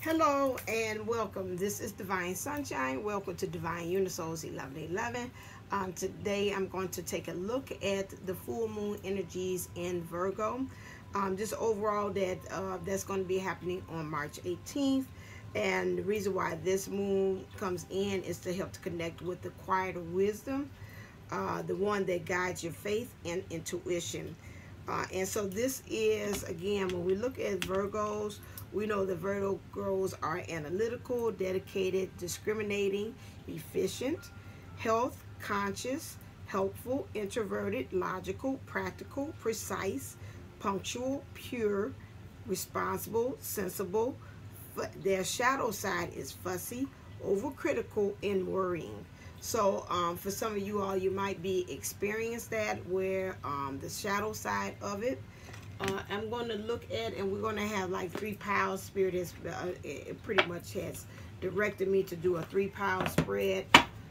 Hello and welcome. This is Divine Sunshine. Welcome to Divineunisouls 11 today I'm going to take a look at the full moon energies in Virgo. Just overall that's going to be happening on March 18th. And the reason why this moon comes in is to help to connect with the quieter wisdom, the one that guides your faith and intuition. And so this is, again, when we look at Virgos, we know the Virgos are analytical, dedicated, discriminating, efficient, health, conscious, helpful, introverted, logical, practical, precise, punctual, pure, responsible, sensible. Their shadow side is fussy, overcritical, and worrying. So for some of you all, you might be experienced that where the shadow side of it. I'm going to look at, and we're going to have like 3 piles. Spirit has it pretty much has directed me to do a 3-pile spread.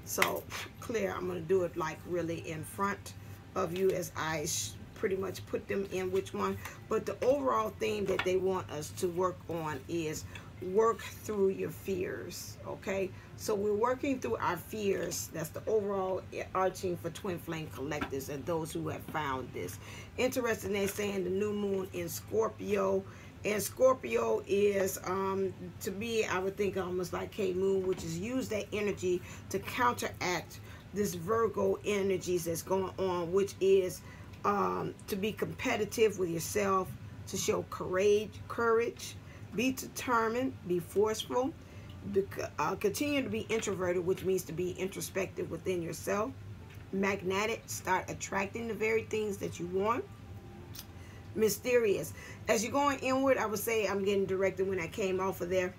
So clear, I'm going to do it like really in front of you as I pretty much put them in which one. But the overall theme that they want us to work on is work through your fears. Okay, so we're working through our fears. That's the overall arching for Twin Flame collectors and those who have found this interesting. They're saying the new moon in Scorpio, and Scorpio is to me, I would think almost like K moon, which is use that energy to counteract this Virgo energies that's going on, which is to be competitive with yourself, to show courage, be determined, be forceful, continue to be introverted, which means to be introspective within yourself, magnetic, start attracting the very things that you want, mysterious. As you're going inward, I would say I'm getting directed when I came off of there.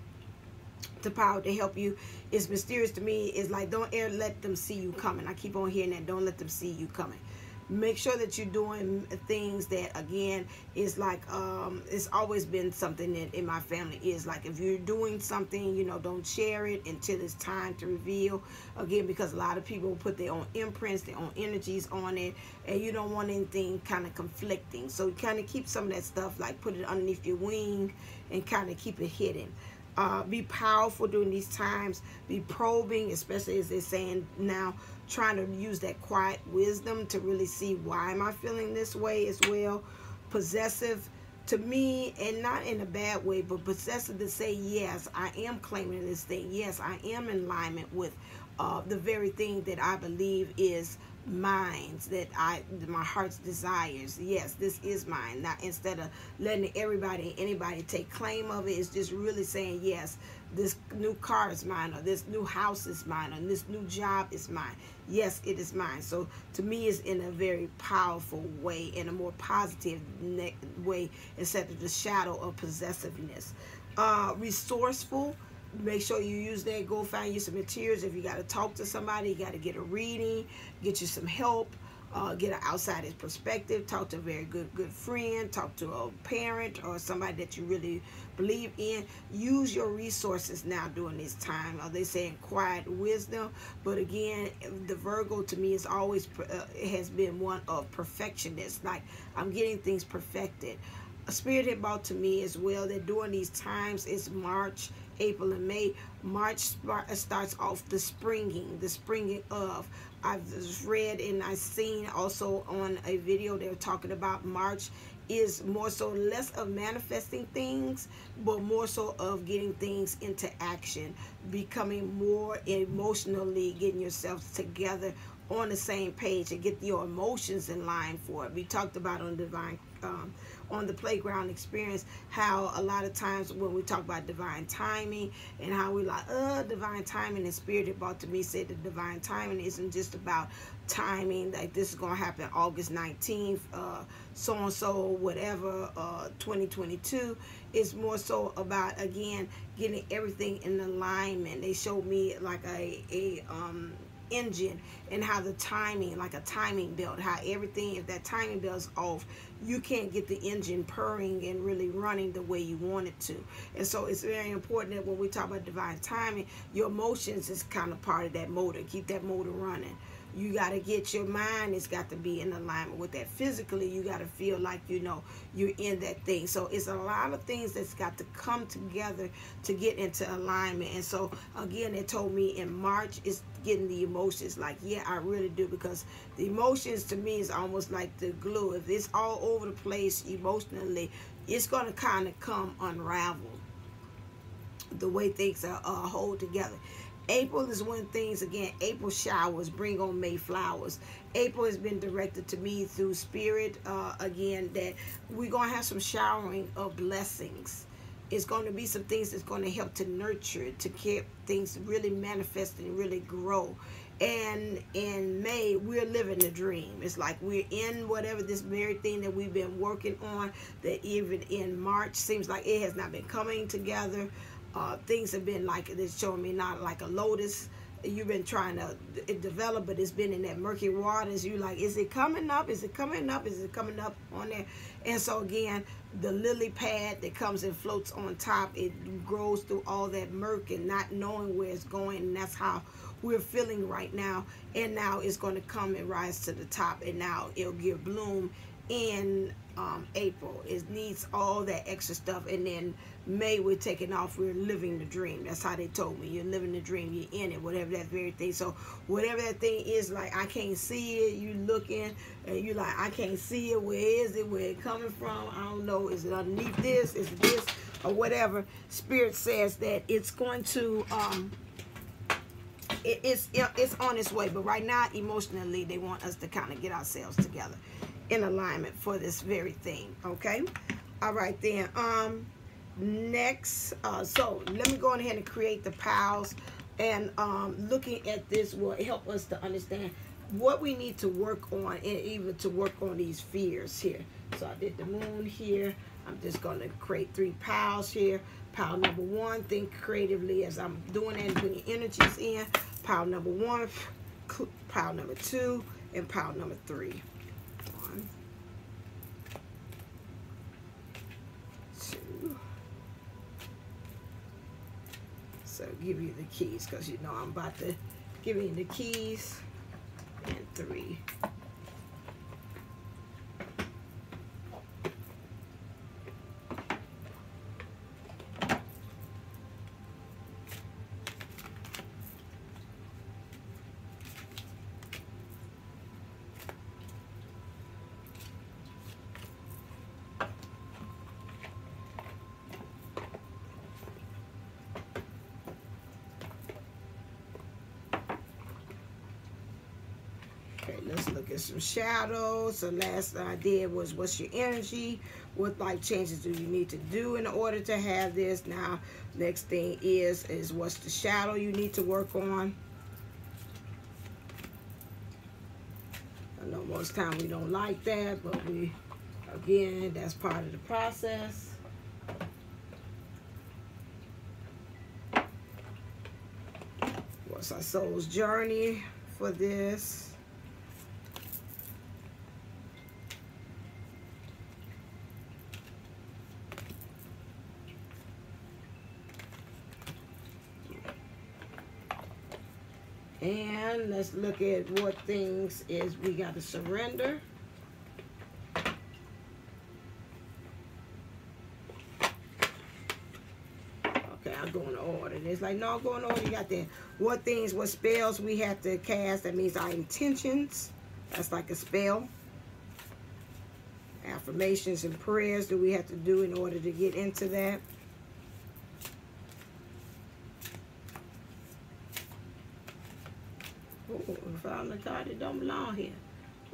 The power to help you is mysterious to me is like, don't ever let them see you coming. I keep on hearing that, don't let them see you coming. Make sure that you're doing things that, again, is like it's always been something that in my family is like, if you're doing something, you know, don't share it until it's time to reveal. Again, because a lot of people put their own imprints, their own energies on it, and you don't want anything kind of conflicting. So you kind of keep some of that stuff, like put it underneath your wing and kind of keep it hidden. Be powerful during these times. Be probing, especially as they're saying now, trying to use that quiet wisdom to really see, why am I feeling this way as well. Possessive to me, and not in a bad way, but possessive to say, yes, I am claiming this thing. Yes, I am in alignment with the very thing that I believe is mine, that my heart's desires. Yes, this is mine. Now, instead of letting anybody take claim of it, it's just really saying, yes, this new car is mine, or this new house is mine, or this new job is mine. Yes, it is mine. So to me, it's in a very powerful way, in a more positive way, instead of the shadow of possessiveness. Resourceful. Make sure you use that. Go find you some materials. If you got to talk to somebody, you got to get a reading, get you some help, get an outsider's perspective, talk to a very good friend, talk to a parent or somebody that you really believe in. Use your resources now during this time. They saying quiet wisdom, but again, the Virgo to me is always has been one of perfectionist. Like, I'm getting things perfected. A spirit had brought to me as well that during these times, it's March, April, and May. March starts off the springing of. I've read and I've seen also on a video they're talking about March is more so less of manifesting things, but more so of getting things into action, becoming more emotionally, getting yourself together on the same page and get your emotions in line for it. We talked about on Divine on the playground experience how a lot of times when we talk about divine timing and how we like divine timing, and spirit had brought to me said that divine timing isn't just about timing, like this is gonna happen August 19th, so and so whatever, 2022. Is more so about, again, getting everything in alignment. They showed me like a engine, and how the timing, like a timing belt, how everything, if that timing belt's off, you can't get the engine purring and really running the way you want it to. And so it's very important that when we talk about divine timing, your emotions is kind of part of that motor. Keep that motor running. You got to get your mind, it's got to be in alignment with that. Physically, you got to feel like, you know, you're in that thing. So it's a lot of things that's got to come together to get into alignment. And so again, they told me in March it's getting the emotions. Like, yeah, I really do, because the emotions to me is almost like the glue. If it's all over the place emotionally, it's going to kind of come unravel the way things are hold together. April is when things, again, April showers bring on May flowers. April has been directed to me through spirit, again, that we're going to have some showering of blessings. It's going to be some things that's going to help to nurture, to keep things really manifest and really grow. And in May, we're living the dream. It's like we're in whatever this very thing that we've been working on, that even in March seems like it has not been coming together. Things have been like, it's showing me not like a lotus. You've been trying to develop, but it's been in that murky waters. You like, is it coming up? Is it coming up? Is it coming up on there? And so again, the lily pad that comes and floats on top, it grows through all that murk and not knowing where it's going. And that's how we're feeling right now. And now it's going to come and rise to the top, and now it'll give bloom in April. It needs all that extra stuff. And then May, we're taking off, we're living the dream. That's how they told me. You're living the dream, you're in it, whatever that very thing. So whatever that thing is, like, I can't see it, you looking and you like, I can't see it, where is it, where it coming from, I don't know, is it underneath this, is it this, or whatever. Spirit says that it's going to it's on its way. But right now, emotionally, they want us to kind of get ourselves together in alignment for this very thing. Okay, all right then. Next, so let me go ahead and create the piles, and looking at this will help us to understand what we need to work on, and even to work on these fears here. So I did the moon here. I'm just going to create 3 piles here. Pile number 1, think creatively as I'm doing that and putting energies in. Pile number 1, pile number 2, and pile number 3. 1, 2. So give you the keys, because you know I'm about to give you the keys. And 3. Okay, let's look at some shadows. So last I did was, what's your energy? What life changes do you need to do in order to have this? Now, next thing is what's the shadow you need to work on? I know most time we don't like that, but we, again, that's part of the process. What's our soul's journey for this? And let's look at what things is we got to surrender. Okay, I'm going to order. It's like, no, I'm going to order. You got that. What things, what spells we have to cast. That means our intentions. That's like a spell. Affirmations and prayers do we have to do in order to get into that. Oh, I found a card that don't belong here.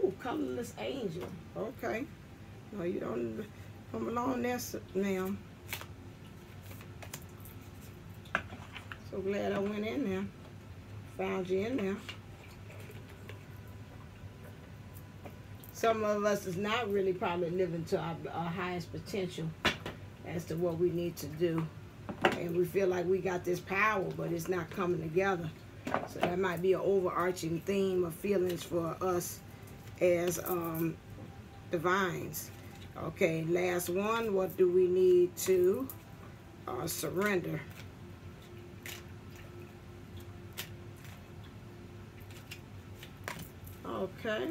Oh, colorless angel. Okay. No, you don't belong there, ma'am. So glad I went in there. Found you in there. Some of us is not really probably living to our highest potential as to what we need to do. And we feel like we got this power, but it's not coming together. So that might be an overarching theme of feelings for us as divines. Okay, last one. What do we need to surrender? Okay.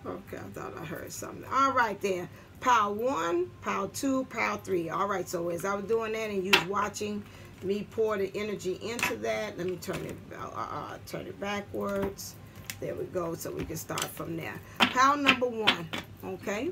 Okay, I thought I heard something. All right, then. Pile 1, pile 2, pile 3. All right, so as I was doing that and you was watching me pour the energy into that, let me turn it backwards. There we go, so we can start from there. Pile number 1, okay?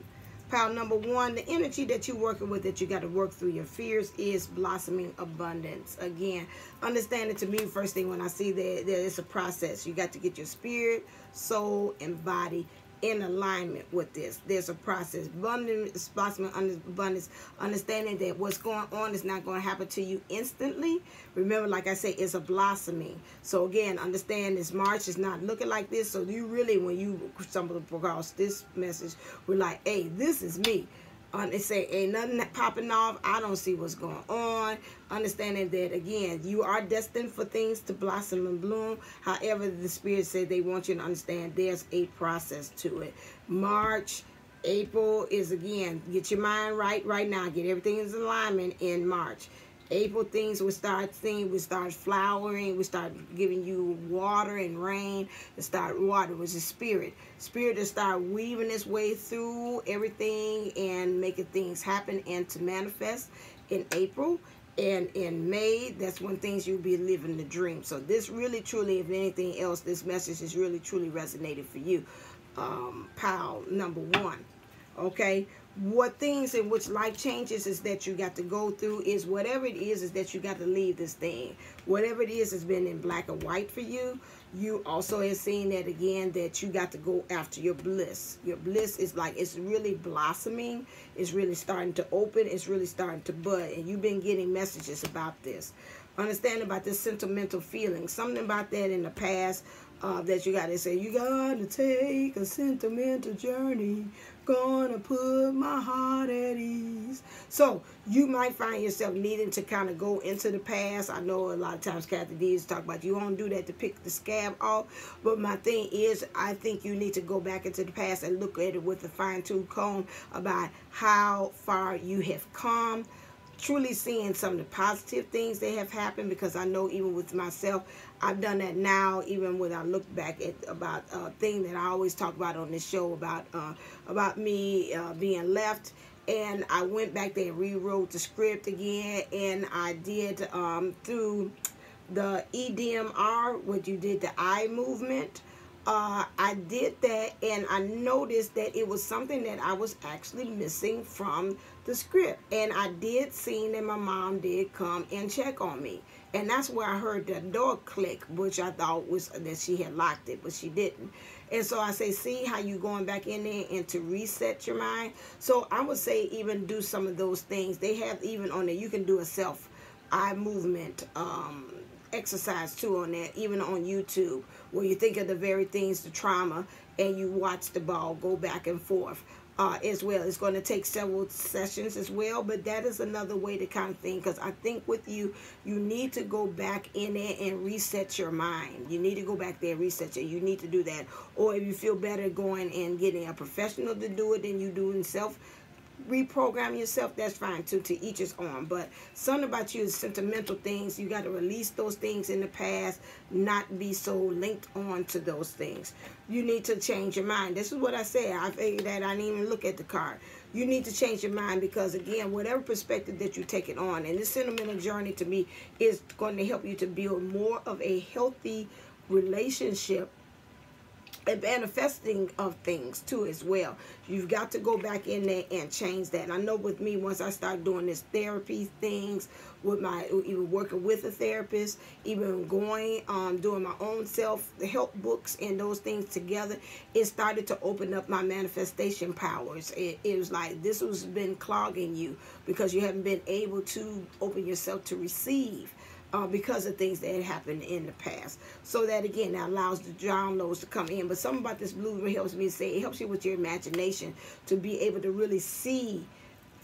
Pile number 1, the energy that you're working with, that you got to work through your fears, is blossoming abundance. Again, understand it, to me, first thing when I see that it's a process. You got to get your spirit, soul, and body in alignment with this. There's a process. Abundance, blossoming abundance, understanding that what's going on is not going to happen to you instantly. Remember, like I said, it's a blossoming. So again, understand this March is not looking like this. So you really, when you stumble across this message, we're like, hey, this is me. They say, ain't nothing popping off. I don't see what's going on. Understanding that, again, you are destined for things to blossom and bloom. However, the Spirit said they want you to understand there's a process to it. March, April is, again, get your mind right now. Get everything in alignment in March. April, things will start seeing, we start flowering, we start giving you water and rain. To start water was the spirit to start weaving its way through everything and making things happen and to manifest in April. And in May, that's when things you'll be living the dream. So this really truly, if anything else, this message is really truly resonated for you. Pile number 1. Okay, what things in which life changes is that you got to go through is whatever it is that you got to leave this thing. Whatever it is has been in black or white for you. You also have seen that again, that you got to go after your bliss. Your bliss is like, it's really blossoming. It's really starting to open. It's really starting to bud. And you've been getting messages about this. Understand about this sentimental feeling. Something about that in the past that you got to say, you got to take a sentimental journey. Gonna put my heart at ease. So you might find yourself needing to kind of go into the past. I know a lot of times Kathy D is talking about you don't do that to pick the scab off. But my thing is, I think you need to go back into the past and look at it with a fine-tooth comb about how far you have come. Truly seeing some of the positive things that have happened, because I know even with myself, I've done that now, even when I look back at about a thing that I always talk about on this show about me being left. And I went back there and rewrote the script again, and I did through the EDMR, what you did, the eye movement. I did that, and I noticed that it was something that I was actually missing from the script. And I did see that my mom did come and check on me. And that's where I heard the door click, which I thought was that she had locked it, but she didn't. And so I say, see how you going back in there and to reset your mind. So I would say even do some of those things. They have even on there, you can do a self-eye movement exercise too on that, even on YouTube, where you think of the very things, the trauma, and you watch the ball go back and forth as well. It's going to take several sessions as well, but that is another way to kind of think, because I think with you, you need to go back in there and reset your mind. You need to go back there and reset it. You need to do that. Or if you feel better going and getting a professional to do it than you do in self, reprogram yourself, that's fine too, to each his own. But something about you is sentimental things. You got to release those things in the past, not be so linked on to those things. You need to change your mind. This is what I said. I figured that I didn't even look at the card. You need to change your mind, because again, whatever perspective that you take it on, and this sentimental journey to me is going to help you to build more of a healthy relationship and manifesting of things too as well. You've got to go back in there and change that. I know with me, once I start doing this therapy things with my, even working with a therapist, even going doing my own self-help books and those things together, it started to open up my manifestation powers. It was like this was been clogging you because you haven't been able to open yourself to receive. Because of things that had happened in the past. So that, again, that allows the downloads to come in. But something about this blue helps me say, it helps you with your imagination to be able to really see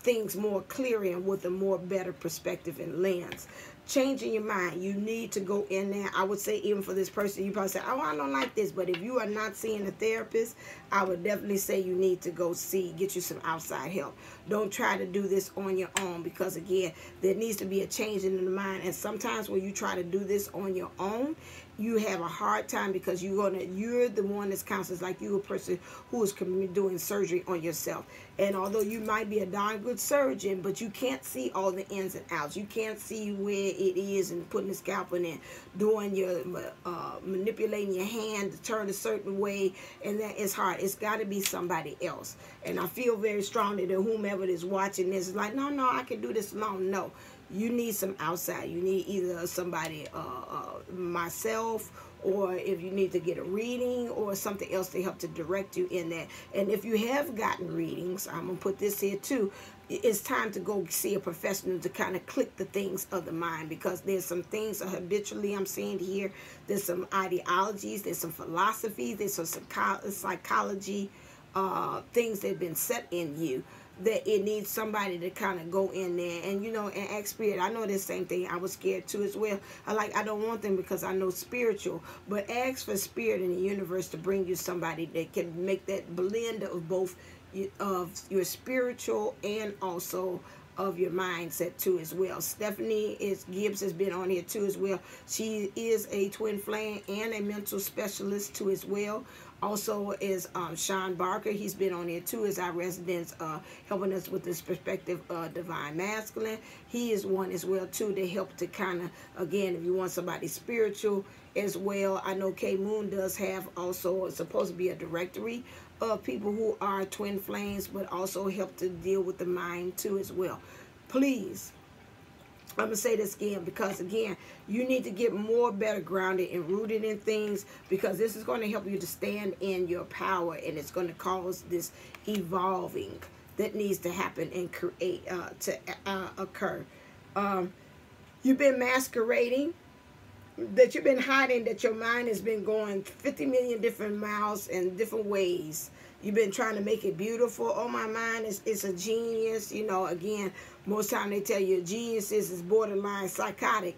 things more clearly and with a more better perspective and lens. Changing your mind. You need to go in there. I would say even for this person, you probably say, oh, I don't like this. But if you are not seeing a therapist, I would definitely say you need to go get you some outside help. Don't try to do this on your own, because again, there needs to be a change in the mind. And sometimes when you try to do this on your own, you have a hard time, because you're the one that's counseled, like you're a person who is doing surgery on yourself. And although you might be a darn good surgeon, but you can't see all the ins and outs. You can't see where it is and putting the scalpel in, doing your manipulating your hand to turn a certain way, and that is hard. It's got to be somebody else. And I feel very strongly that whomever is watching this is like, no, I can do this alone. No. You need some outside. You need either somebody, myself, or if you need to get a reading or something else to help to direct you in that. And if you have gotten readings, I'm going to put this here too, it's time to go see a professional to kind of click the things of the mind, because there's some things habitually I'm seeing here. There's some ideologies, there's some philosophies, there's some psychology, things that have been set in you, that it needs somebody to kind of go in there and, you know, and ask spirit. I know this same thing. I was scared too as well. I don't want them because I know spiritual, but ask for spirit in the universe to bring you somebody that can make that blend of both of your spiritual and also of your mindset too as well. Stephanie Gibbs has been on here too as well. She is a twin flame and a mental specialist too as well. Also is Sean Barker. He's been on here too as our resident, helping us with this perspective of divine masculine. He is one as well too to help to kind of, again, if you want somebody spiritual as well. I know K Moon does have also, it's supposed to be a directory of people who are twin flames, but also help to deal with the mind too as well. Please, I'm going to say this again, because again, you need to get more better grounded and rooted in things, because this is going to help you to stand in your power, and it's going to cause this evolving that needs to happen and create to occur. You've been masquerading, that you've been hiding, that your mind has been going 50 million different miles in different ways. You've been trying to make it beautiful. Oh, my mind is a genius. You know, again, most time they tell you a genius is borderline psycho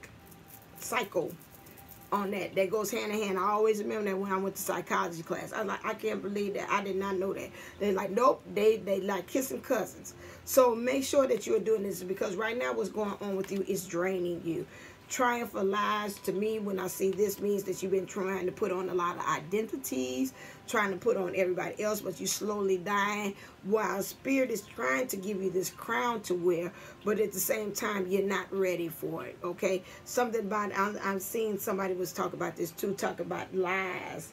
on that. That goes hand in hand. I always remember that when I went to psychology class. I was like, I can't believe that. I did not know that. They're like, nope, they like kissing cousins. So make sure that you're doing this, because right now what's going on with you is draining you. Trying for lies, to me, when I see this, means that you've been trying to put on a lot of identities, trying to put on everybody else, but you're slowly dying, while spirit is trying to give you this crown to wear, but at the same time, you're not ready for it, okay? Something about, I'm seeing somebody was talking about this too, talk about lies.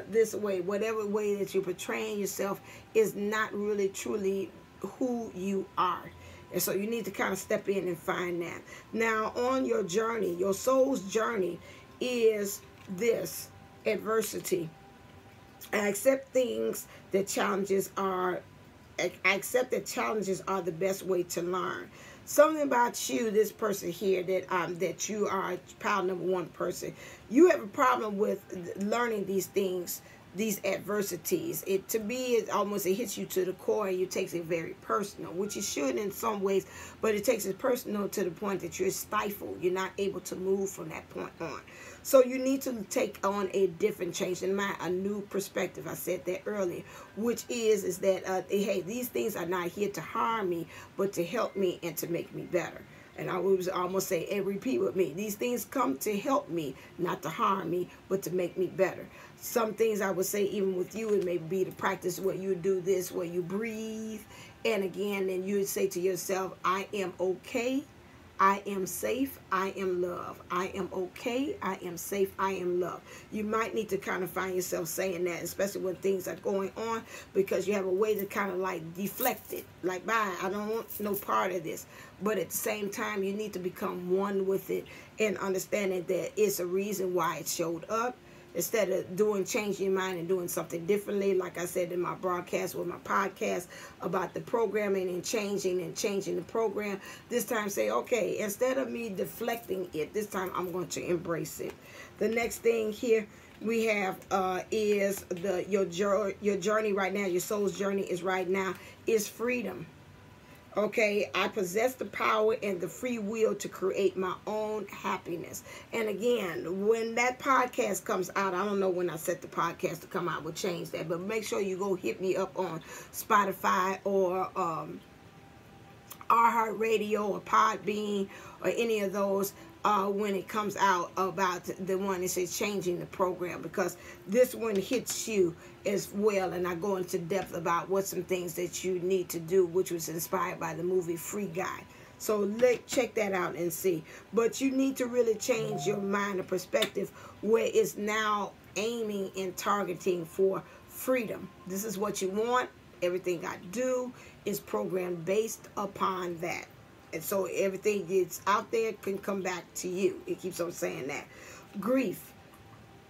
This way, whatever way that you're portraying yourself is not really truly who you are. And so you need to kind of step in and find that. Now, on your journey, your soul's journey is this adversity. I accept challenges are the best way to learn. Something about you, this person here, that you are pile number one person. You have a problem with learning these things, these adversities. To me, it hits you to the core, and you takes it very personal, which it should in some ways, but it takes it personal to the point that you're stifled. You're not able to move from that point on. So you need to take on a different change in mind, a new perspective. I said that earlier, which is that, hey, these things are not here to harm me, but to help me and to make me better. And I would almost say, and repeat with me, these things come to help me, not to harm me, but to make me better. Some things I would say, even with you, it may be to practice where you do this, where you breathe. And again, then you would say to yourself, I am okay. I am safe. I am loved. I am okay. I am safe. I am loved. You might need to kind of find yourself saying that, especially when things are going on, because you have a way to kind of like deflect it. Like, bye, I don't want no part of this. But at the same time, you need to become one with it and understanding that it's a reason why it showed up. Instead of changing your mind and doing something differently, like I said in my broadcast with my podcast about the programming and changing the program, this time say, okay, instead of me deflecting it, this time I'm going to embrace it. The next thing here we have is your journey right now, your soul's journey is right now, is freedom. Okay, I possess the power and the free will to create my own happiness. And again, when that podcast comes out, I don't know when I set the podcast to come out, we'll change that. But make sure you go hit me up on Spotify or iHeartRadio or Podbean or any of those when it comes out about the one that says changing the program, because this one hits you as well, and I go into depth about what some things that you need to do, which was inspired by the movie Free Guy. So check that out and see. But you need to really change your mind and perspective where it's now aiming and targeting for freedom. This is what you want. Everything I do is programmed based upon that. And so everything that's out there can come back to you. It keeps on saying that. Grief.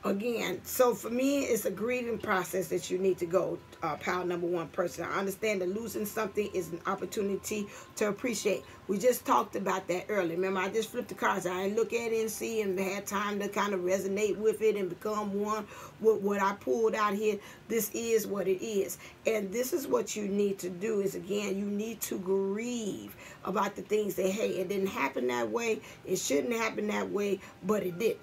Again, so for me, it's a grieving process that you need to go, pile number one person. I understand that losing something is an opportunity to appreciate. We just talked about that earlier. Remember, I just flipped the cards. I didn't look at it and see and had time to kind of resonate with it and become one with what I pulled out here. This is what it is. And this is what you need to do is, again, you need to grieve about the things that, hey, it didn't happen that way. It shouldn't happen that way, but it did.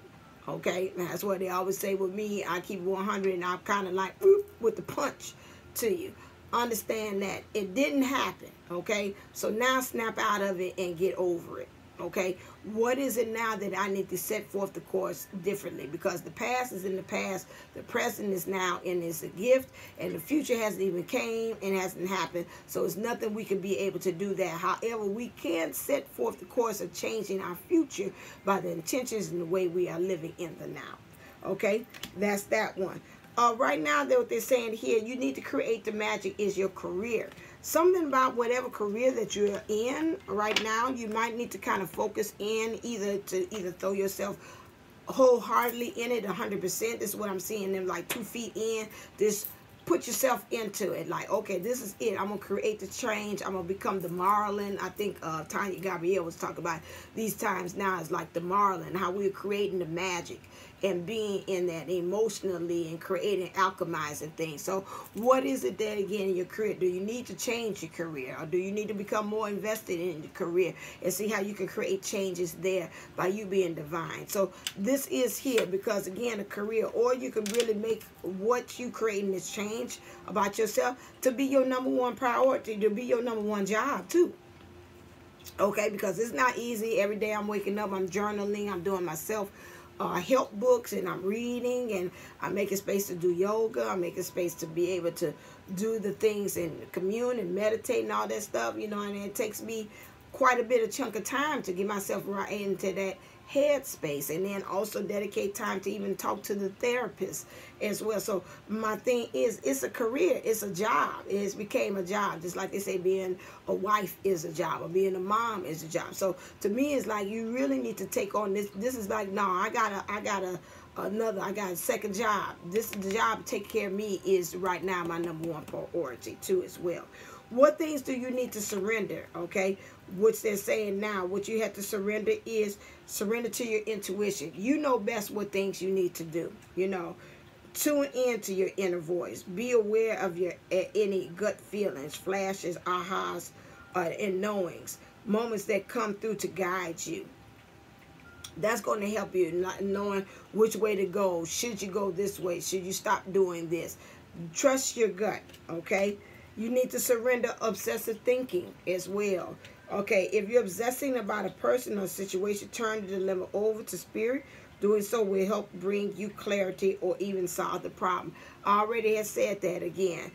Okay, that's what they always say with me. I keep 100 and I'm kind of like with the punch to you. Understand that it didn't happen. Okay, so now snap out of it and get over it. Okay, what is it now that I need to set forth the course differently? Because the past is in the past, the present is now, and it's a gift, and the future hasn't even came and hasn't happened. So it's nothing we can be able to do that. However, we can set forth the course of changing our future by the intentions and the way we are living in the now. Okay, that's that one. Right now, what they're saying here, you need to create the magic is your career. Something about whatever career that you're in right now, you might need to kind of focus in either throw yourself wholeheartedly in it 100%. This is what I'm seeing them like 2 feet in. This put yourself into it. Like, okay, this is it. I'm going to create the change. I'm going to become the Marlin. I think Tanya Gabrielle was talking about these times now is like the Marlin, how we're creating the magic and being in that emotionally and creating, alchemizing things. So what is it that, again, in your career? Do you need to change your career? Or do you need to become more invested in your career and see how you can create changes there by you being divine? So this is here because, again, a career, or you can really make what you creating this change about yourself to be your number one priority, to be your number one job too. Okay, because it's not easy. Every day I'm waking up, I'm journaling, I'm doing myself help books, and I'm reading, and I'm making space to do yoga. I'm making space to be able to do the things and commune and meditate and all that stuff, you know, and it takes me quite a bit of chunk of time to get myself right into that head space, and then also dedicate time to even talk to the therapist as well. So my thing is, it's a career, it's a job. It's became a job, just like they say being a wife is a job, or being a mom is a job. So to me, it's like you really need to take on this. This is like, no, I got a second job. This is the job to take care of me is right now my number one priority too as well. What things do you need to surrender? Okay, which they're saying now, what you have to surrender is surrender to your intuition. You know best what things you need to do. You know, tune into your inner voice. Be aware of your any gut feelings, flashes, ahas, and knowings, moments that come through to guide you. That's going to help you, not knowing which way to go. Should you go this way? Should you stop doing this? Trust your gut, okay? You need to surrender obsessive thinking as well. Okay, if you're obsessing about a person or situation, turn the dilemma over to spirit. Doing so will help bring you clarity or even solve the problem. I already have said that again.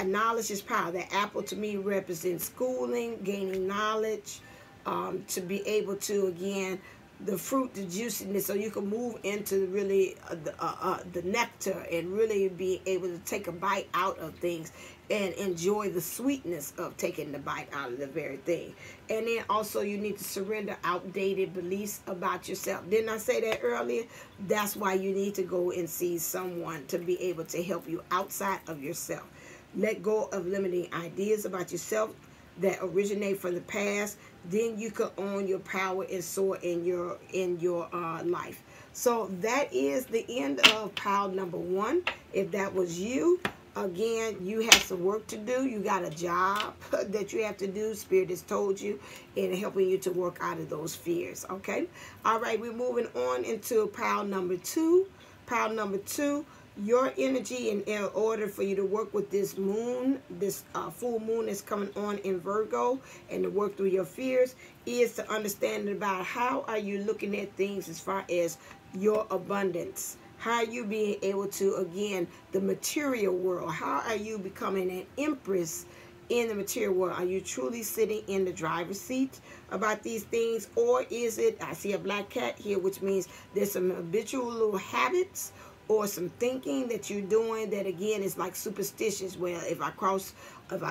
Knowledge is power. That apple to me represents schooling, gaining knowledge, to be able to, again, the fruit, the juiciness, so you can move into really the nectar and really be able to take a bite out of things and enjoy the sweetness of taking the bite out of the very thing. And then also you need to surrender outdated beliefs about yourself. Didn't I say that earlier? That's why you need to go and see someone to be able to help you outside of yourself. Let go of limiting ideas about yourself that originate from the past. Then you can own your power and soar in your life. So that is the end of pile number one. If that was you, Again, you have some work to do. You got a job that you have to do. Spirit has told you and helping you to work out of those fears. Okay. All right. We're moving on into pile number 2. Pile number 2. Your energy in order for you to work with this moon, this full moon that's coming on in Virgo, and to work through your fears, is to understand about how are you looking at things as far as your abundance. How are you being able to, again, the material world? How are you becoming an empress in the material world? Are you truly sitting in the driver's seat about these things? Or is it, I see a black cat here, which means there's some habitual little habits or some thinking that you're doing that, again, is like superstitious. Well, if I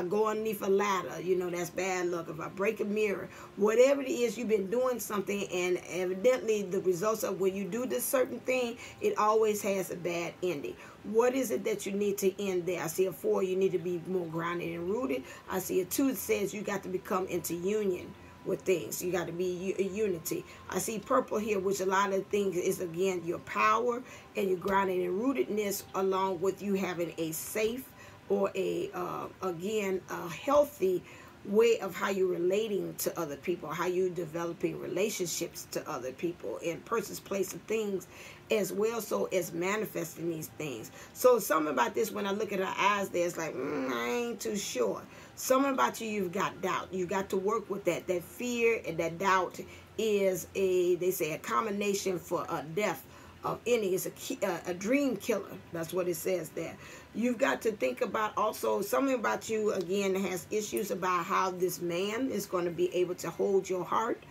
go underneath a ladder, you know, that's bad luck. If I break a mirror, whatever it is, you've been doing something, and evidently the results of when you do this certain thing, it always has a bad ending. What is it that you need to end there? I see a 4, you need to be more grounded and rooted. I see a 2 that says you got to become into union with things. You got to be unity. I see purple here, which a lot of things is, again, your power and your grounding and rootedness, along with you having a safe or a again, a healthy way of how you're relating to other people, how you're developing relationships to other people in persons, place, and things, as well, so as manifesting these things. So something about this, when I look at her eyes there, it's like, I ain't too sure. Something about you, you've got doubt. You got to work with that. That fear and that doubt is they say a combination for a death of any. It's a dream killer. That's what it says there. You've got to think about also something about you, again, has issues about how this man is going to be able to hold your heart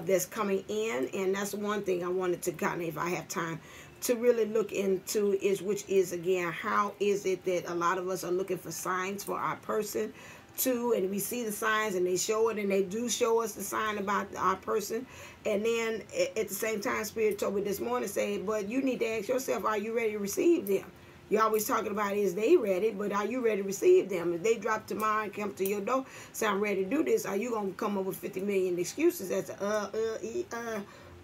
that's coming in. And that's one thing I wanted to kind of, if I have time, to really look into, is which is, again, how is it that a lot of us are looking for signs for our person too, and we see the signs and they show it, and they do show us the sign about our person, and then at the same time, Spirit told me this morning, saying, but you need to ask yourself, are you ready to receive them? You're always talking about, is they ready, but are you ready to receive them? If they drop tomorrow and come to your door, say, I'm ready to do this, are you going to come up with 50 million excuses? That's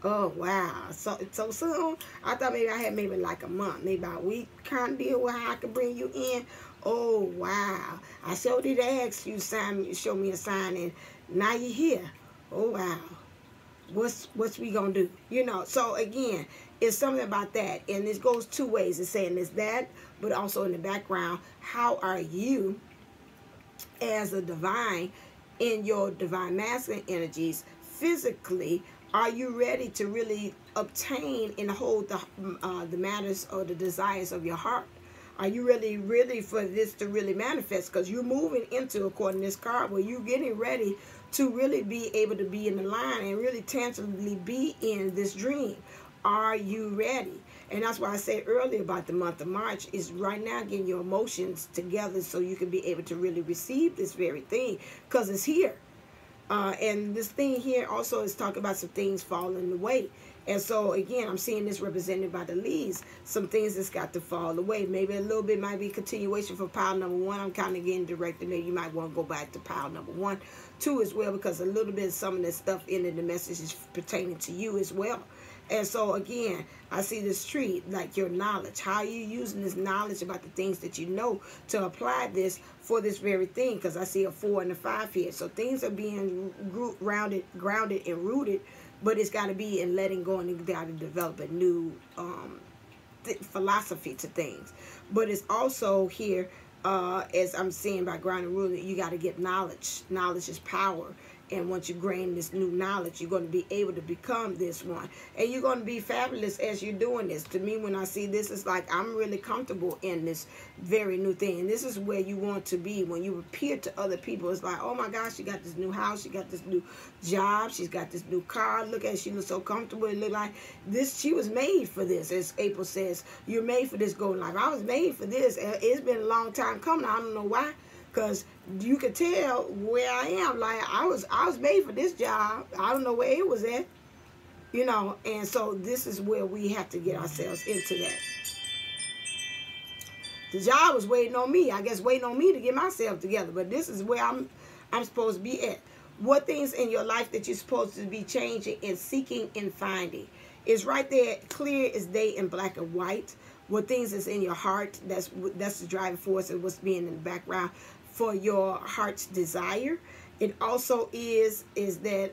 oh, wow. So soon? I thought maybe I had maybe like a month, maybe about a week, kind of deal with how I could bring you in. Oh, wow. I sure did ask you, show me a sign, and now you're here. Oh, wow. What's we going to do? You know, so again, it's something about that. And this goes 2 ways. It's saying it's that, but also in the background, how are you as a divine in your divine masculine energies physically? Are you ready to really obtain and hold the matters or the desires of your heart? Are you really ready for this to really manifest? Because you're moving into, according to this card, where you're getting ready to really be able to be in the line and really tangibly be in this dream. Are you ready? And that's why I said earlier about the month of March, is right now getting your emotions together so you can be able to really receive this very thing, because it's here. And this thing here also is talking about some things falling away. And so, again, I'm seeing this represented by the leaves. Some things that's got to fall away. Maybe a little bit might be continuation for pile number 1. I'm kind of getting directed. Maybe you might want to go back to pile number 1, 2 as well, because a little bit of some of this stuff in the message is pertaining to you as well. And so, again, I see this tree, like your knowledge. How are you using this knowledge about the things that you know to apply this for this very thing? Because I see a 4 and a 5 here. So things are being grounded and rooted, but it's got to be in letting go, and you got to develop a new philosophy to things. But it's also here, as I'm seeing by grounded and rooted, you got to get knowledge. Knowledge is power. And once you gain this new knowledge, you're going to be able to become this one. And you're going to be fabulous as you're doing this. To me, when I see this, it's like I'm really comfortable in this very new thing. And this is where you want to be. When you appear to other people, it's like, oh my gosh, she got this new house. She got this new job. She's got this new car. Look at her. She looks so comfortable. It look like this. She was made for this. As April says, you're made for this golden life. I was made for this. It's been a long time coming. I don't know why. Because you could tell where I am. Like, I was made for this job. I don't know where it was at. You know, and so this is where we have to get ourselves into that. The job was waiting on me. I guess waiting on me to get myself together. But this is where I'm supposed to be at. What things in your life that you're supposed to be changing and seeking and finding? It's right there, clear as day in black and white. what things is in your heart. That's the driving force of what's being in the background for your heart's desire. It also is that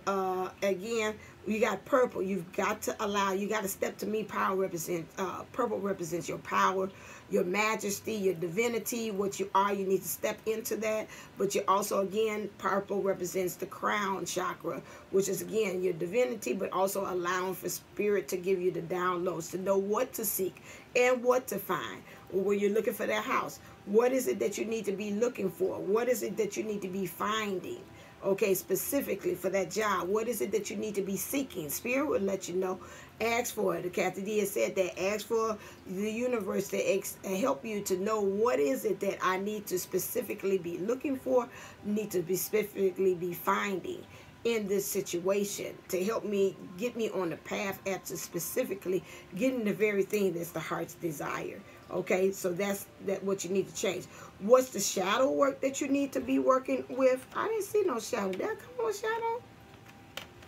again, you got purple. You've got to allow, you got to step to me. Power represents, purple represents your power, your majesty, your divinity, what you are. You need to step into that. But you also, again, purple represents the crown chakra, which is, again, your divinity, but also allowing for spirit to give you the downloads, to know what to seek and what to find. When you're looking for that house, what is it that you need to be looking for? What is it that you need to be finding? Okay, specifically for that job, what is it that you need to be seeking? Spirit will let you know. Ask for it. Kathy D has said that. Ask for the universe to help you to know what is it that I need to specifically be looking for, need to be specifically be finding in this situation to help me, get me on the path at to specifically getting the very thing that's the heart's desire. Okay, so that's what you need to change. What's the shadow work that you need to be working with? I didn't see no shadow. Did I come on shadow?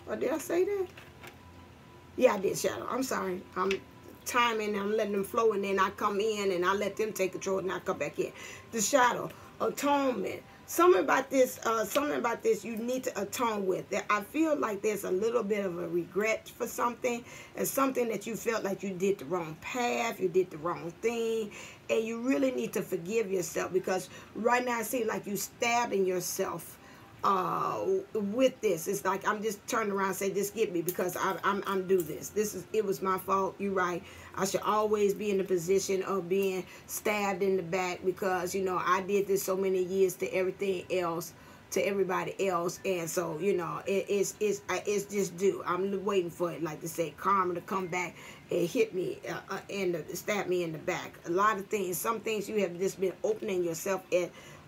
Or did I say that? Yeah, I did shadow. I'm sorry. I'm timing and I'm letting them flow, and then I come in and I let them take control and I come back in. The shadow, atonement. Something about this you need to atone with. That I feel like there's a little bit of a regret for something, and something that you felt like you did the wrong path, you did the wrong thing, and you really need to forgive yourself, because right now I see like you stabbing yourself with this. It's like I'm just turning around and say, just get me, because I'm do this. It was my fault. You're right. I should always be in the position of being stabbed in the back, because you know I did this so many years to everything else, to everybody else, and so you know it's just due. I'm waiting for it, like to say, karma to come back and hit me and stab me in the back. A lot of things, some things you have just been opening yourself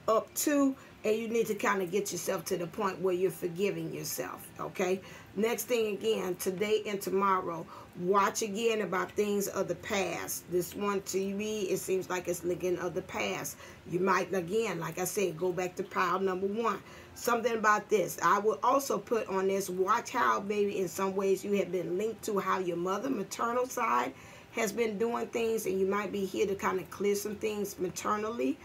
up to, and you need to kind of get yourself to the point where you're forgiving yourself. Okay, next thing, again, today and tomorrow, watch again about things of the past. This one to me, it seems like it's linking of the past. You might, again, like I said, go back to pile number 1. Something about this. I will also put on this, watch how maybe in some ways you have been linked to how your mother, maternal side, has been doing things, and you might be here to kind of clear some things maternally.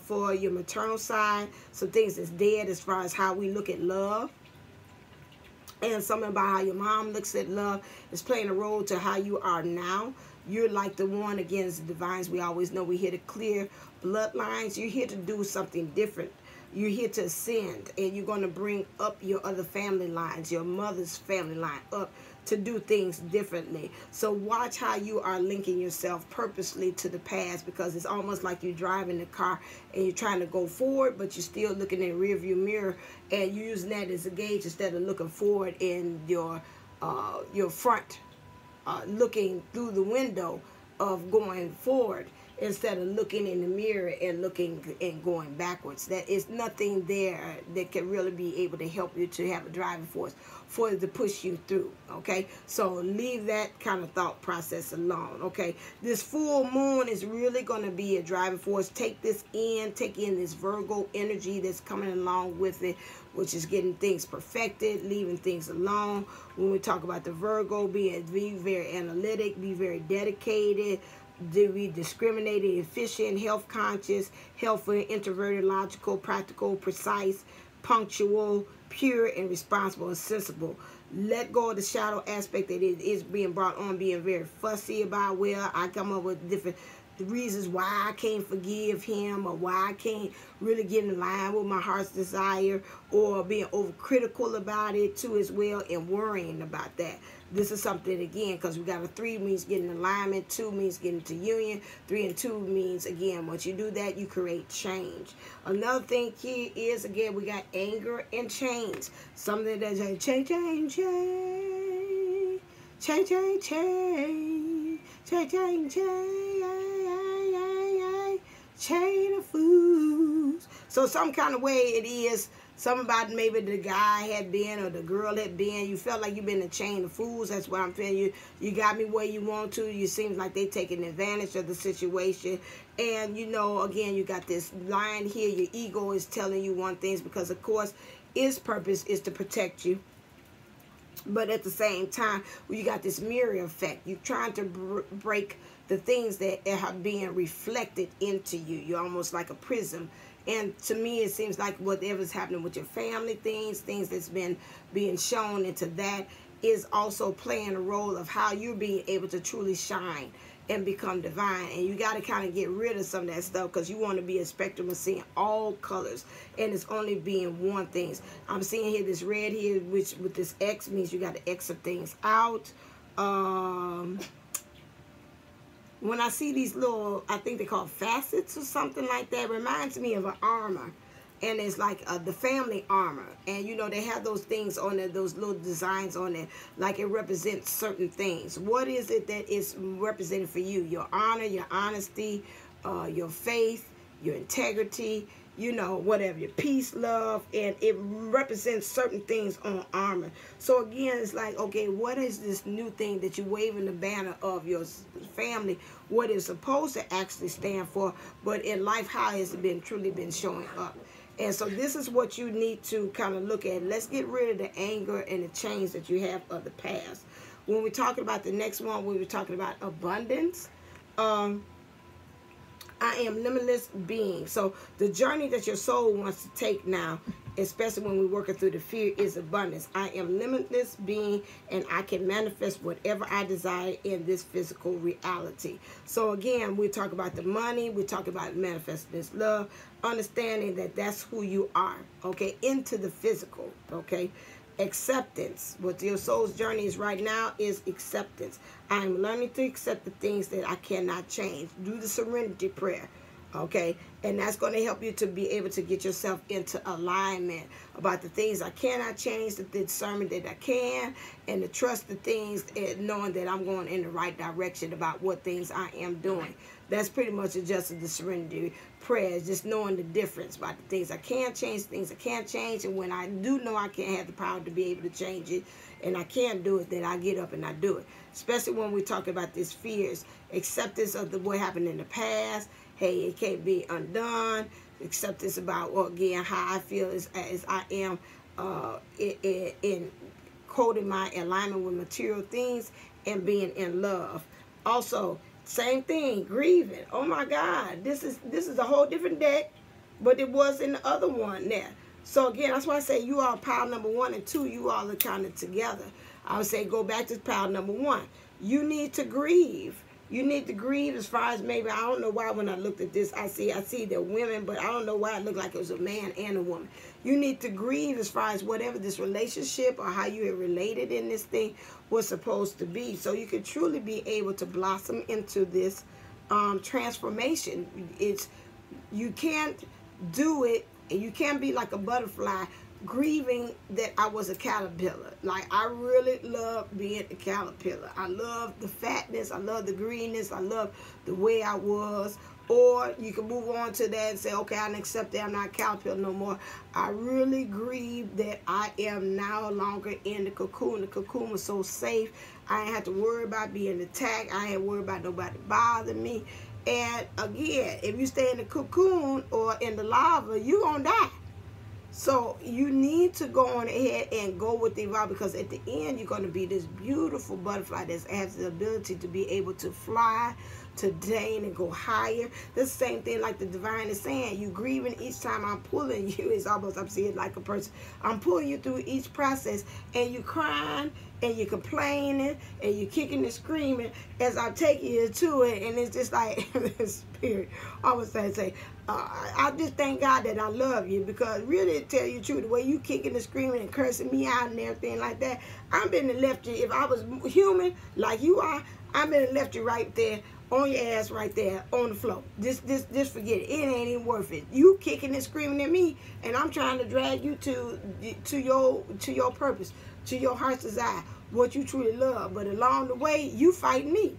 For your maternal side, some things that's dead as far as how we look at love, and something about how your mom looks at love is playing a role to how you are now. You're like the one, against the divines. We always know we're here to clear bloodlines. You're here to do something different. You're here to ascend, and you're going to bring up your other family lines, your mother's family line up, to do things differently. So watch how you are linking yourself purposely to the past, because it's almost like you're driving the car and you're trying to go forward, but you're still looking in the rearview mirror, and you're using that as a gauge instead of looking forward in your front, looking through the window of going forward, instead of looking in the mirror and looking and going backwards. That is nothing there that can really be able to help you to have a driving force for it to push you through. Okay, so leave that kind of thought process alone. Okay, this full moon is really going to be a driving force. Take this in, take in this Virgo energy that's coming along with it, which is getting things perfected, leaving things alone. When we talk about the Virgo, be very analytic, be very dedicated, to be discriminated, efficient, health conscious, helpful, introverted, logical, practical, precise, punctual, pure, and responsible and sensible. Let go of the shadow aspect that it is being brought on, being very fussy about, well, I come up with different reasons why I can't forgive him, or why I can't really get in line with my heart's desire, or being overcritical about it too as well, and worrying about that. This is something, again, because we got a 3 means getting alignment, 2 means getting to union, 3 and 2 means, again, once you do that, you create change. Another thing here is, again, we got anger and chains. Something that's a change, change, change, change, change, change, change, change, change, chain of fools. So some kind of way it is, something about maybe the guy had been or the girl had been, you felt like you've been a chain of fools. That's what I'm telling you. You got me where you want to. You seem like they taking advantage of the situation. And, you know, again, you got this line here. Your ego is telling you one thing, because, of course, its purpose is to protect you. But at the same time, you got this mirror effect. You're trying to break the things that are being reflected into you. You're almost like a prism. And to me, it seems like whatever's happening with your family, things that's been being shown into that is also playing a role of how you're being able to truly shine and become divine. And you got to kind of get rid of some of that stuff, because you want to be a spectrum of seeing all colors, and it's only being one thing. I'm seeing here this red here, which with this X means you got to X some things out. When I see these little, I think they call facets or something like that, it reminds me of an armor. And it's like the family armor. And, you know, they have those things on there, those little designs on there, like it represents certain things. What is it that is represented for you? Your honor, your honesty, your faith, your integrity, you know, whatever, your peace, love, and it represents certain things on armor. So again, it's like, okay, what is this new thing that you're waving the banner of your family, what it's supposed to actually stand for, but in life, how has it been truly been showing up? And so this is what you need to kind of look at. Let's get rid of the anger and the change that you have of the past. When we're talking about the next one, we were talking about abundance. I am limitless being. So the journey that your soul wants to take now, especially when we're working through the fear, is abundance. I am limitless being, and I can manifest whatever I desire in this physical reality. So again, we talk about the money, we talk about manifesting this love, understanding that that's who you are, okay, into the physical, okay. Acceptance. What your soul's journey is right now is acceptance. I'm learning to accept the things that I cannot change. Do the serenity prayer, okay? And that's going to help you to be able to get yourself into alignment about the things I cannot change, the discernment that I can, and to trust the things, and knowing that I'm going in the right direction about what things I am doing. That's pretty much just the serenity prayer, just knowing the difference about the things I can change, things I can't change, and when I do know I can't have the power to be able to change it, and I can't do it, then I get up and I do it. Especially when we talk about these fears, acceptance of what happened in the past. Hey, it can't be undone. Acceptance about, well, again, how I feel as I am in quoting my alignment with material things and being in love. Also, same thing, grieving. Oh my God, this is a whole different deck, but it was in the other one there. So again, that's why I say you are pile number 1 and 2. You all are kind of together. I would say go back to pile number 1. You need to grieve. You need to grieve as far as maybe, I don't know why when I looked at this, I see they're women, but I don't know why it looked like it was a man and a woman. You need to grieve as far as whatever this relationship or how you are related in this thing was supposed to be, so you can truly be able to blossom into this transformation. You can't do it, and you can't be like a butterfly grieving that I was a caterpillar. Like, I really love being a caterpillar. I love the fatness, I love the greenness, I love the way I was. Or you can move on to that and say, okay, I accept that I'm not a caterpillar no more. I really grieve that I am no longer in the cocoon. The cocoon was so safe. I didn't have to worry about being attacked. I didn't worry about nobody bothering me. And again, if you stay in the cocoon or in the lava, you're going to die. So you need to go on ahead and go with the vibe, because at the end, you're going to be this beautiful butterfly that has the ability to be able to fly, to attain and go higher. The same thing like the divine is saying. You grieving each time I'm pulling you. It's almost, I'm seeing like a person. I'm pulling you through each process, and you crying, and you're complaining, and you're kicking and screaming as I'm taking you to it. And it's just like the spirit. I would say, I just thank God that I love you, because really, to tell you the truth, the way you kicking and screaming and cursing me out and everything like that, I'm been and left you. If I was human like you are, I'm been and left you right there on your ass, right there on the floor. Just forget it. It ain't even worth it. You kicking and screaming at me, and I'm trying to drag you to your purpose, to your heart's desire, what you truly love. But along the way, you fight me.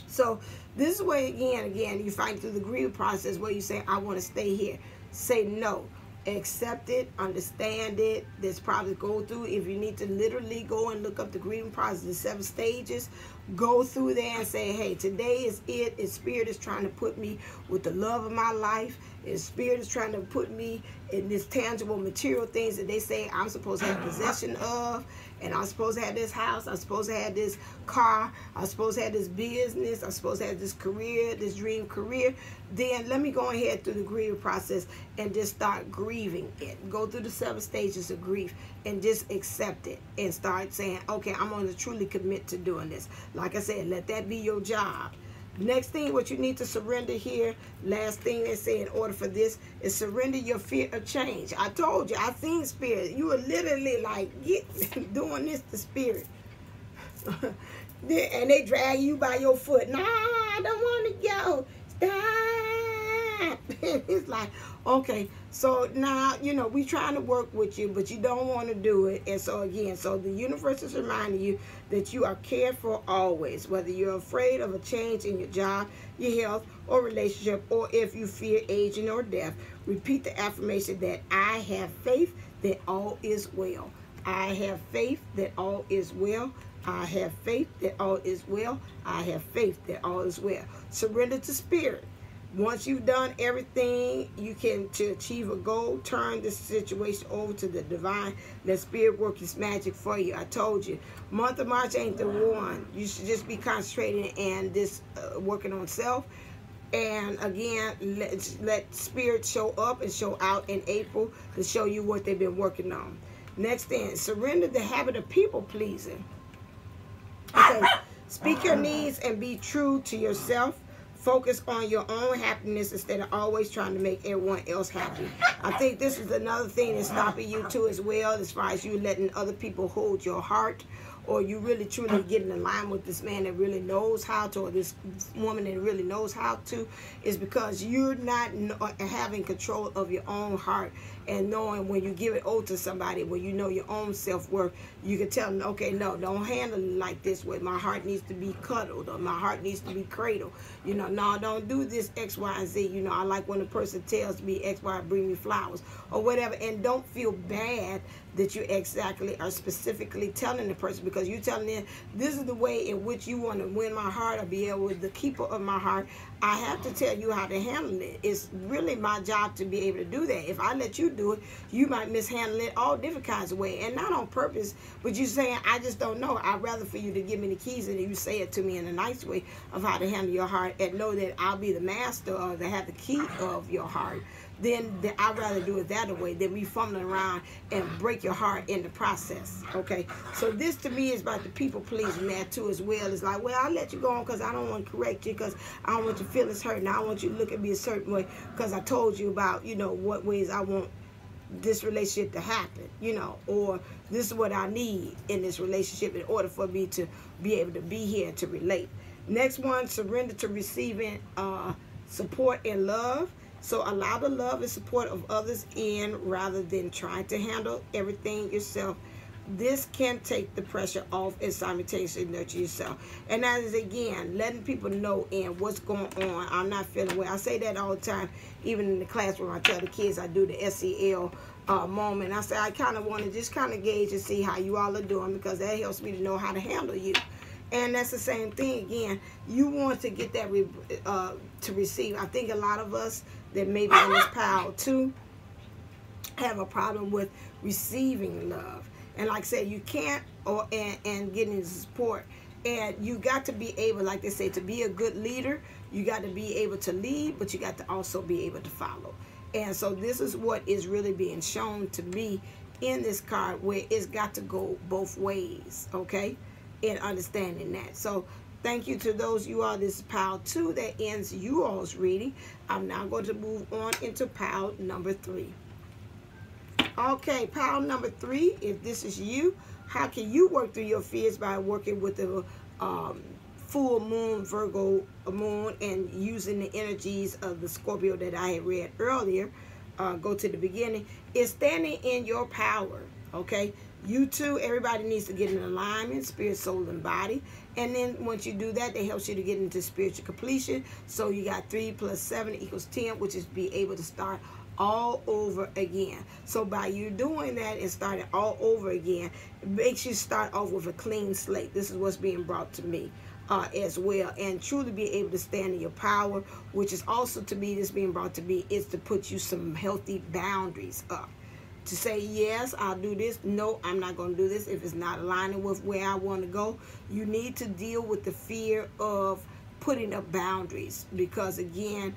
So this is where again you fight through the grieving process, where you say, I want to stay here. Say no. Accept it, understand it. There's probably go through, if you need to literally go and look up the grieving process, the 7 stages, go through there and say, hey, today is it. His spirit is trying to put me with the love of my life. His spirit is trying to put me in this tangible material things that they say I'm supposed to have possession of, and I'm supposed to have this house, I'm supposed to have this car, I'm supposed to have this business, I'm supposed to have this career, this dream career, then let me go ahead through the grieving process and just start grieving it. Go through the 7 stages of grief and just accept it and start saying, okay, I'm going to truly commit to doing this. Like I said, let that be your job. Next thing, what you need to surrender here, last thing they say in order for this, is surrender your fear of change. I told you, I seen spirit. You were literally like, doing this to spirit. And they drag you by your foot. Nah, I don't want to go. Stop. It's like, okay, so now, you know, we trying to work with you, but you don't want to do it. And so again, so the universe is reminding you that you are cared for always, whether you're afraid of a change in your job, your health, or relationship, or if you fear aging or death. Repeat the affirmation that I have faith that all is well. I have faith that all is well. I have faith that all is well. I have faith that all is well. Surrender to spirit. Once you've done everything you can to achieve a goal, turn this situation over to the divine. Let spirit work its magic for you. I told you, month of March ain't the one. You should just be concentrating and this working on self. And again, let spirit show up and show out in April to show you what they've been working on. Next thing, surrender the habit of people pleasing. Okay, speak your needs and be true to yourself. Focus on your own happiness instead of always trying to make everyone else happy. I think this is another thing that's stopping you too as well, as far as you letting other people hold your heart, or you really truly getting in line with this man that really knows how to, or this woman that really knows how to, is because you're not having control of your own heart and knowing when you give it over to somebody, when you know your own self-worth, you can tell them, okay, no, don't handle it like this way. My heart needs to be cuddled, or my heart needs to be cradled. You know, no, don't do this X, Y, and Z. You know, I like when a person tells me X, Y, bring me flowers or whatever. And don't feel bad that you exactly are specifically telling the person, because you're telling them, this is the way in which you want to win my heart or be able to the keeper of my heart. I have to tell you how to handle it. It's really my job to be able to do that. If I let you do it, you might mishandle it all different kinds of ways, and not on purpose, but you saying, I just don't know. I'd rather for you to give me the keys and you say it to me in a nice way of how to handle your heart, and know that I'll be the master or that have the key of your heart. Then I'd rather do it that way than me fumbling around and break your heart in the process. Okay, so this to me is about the people pleasing that too as well. It's like, well, I'll let you go on because I don't want to correct you, because I don't want your feelings hurt, and I don't want you to look at me a certain way because I told you about, you know, what ways I want this relationship to happen, you know, or this is what I need in this relationship in order for me to be able to be here to relate. Next one, surrender to receiving support and love. So allow the love and support of others in rather than trying to handle everything yourself. This can take the pressure off and simultaneously nurture yourself. And that is, again, letting people know in what's going on. I'm not feeling well. I say that all the time, even in the classroom. I tell the kids I do the SEL moment. I say I kind of want to just kind of gauge and see how you all are doing, because that helps me to know how to handle you. And that's the same thing again. You want to get that to receive. I think a lot of us that maybe in this pile too have a problem with receiving love. And like I said, you can't and getting the support. And you got to be able, like they say, to be a good leader, you got to be able to lead, but you got to also be able to follow. And so this is what is really being shown to me in this card, where it's got to go both ways, okay? In understanding that. So thank you to those you all. This is pile 2 that ends you all's reading. I'm now going to move on into pile number 3. Okay, pile number 3, if this is you, how can you work through your fears? By working with the full moon, Virgo moon, and using the energies of the Scorpio that I had read earlier. Go to the beginning. Is standing in your power, okay? You too, everybody needs to get in alignment, spirit, soul, and body. And then once you do that, that helps you to get into spiritual completion. So you got 3 + 7 = 10, which is be able to start all over again. So by you doing that and starting all over again, it makes you start off with a clean slate. This is what's being brought to me. as well, and truly be able to stand in your power, which is also to me, this being brought to me, is to put you some healthy boundaries up. To say, yes, I'll do this. No, I'm not going to do this if it's not aligning with where I want to go. You need to deal with the fear of putting up boundaries, because again,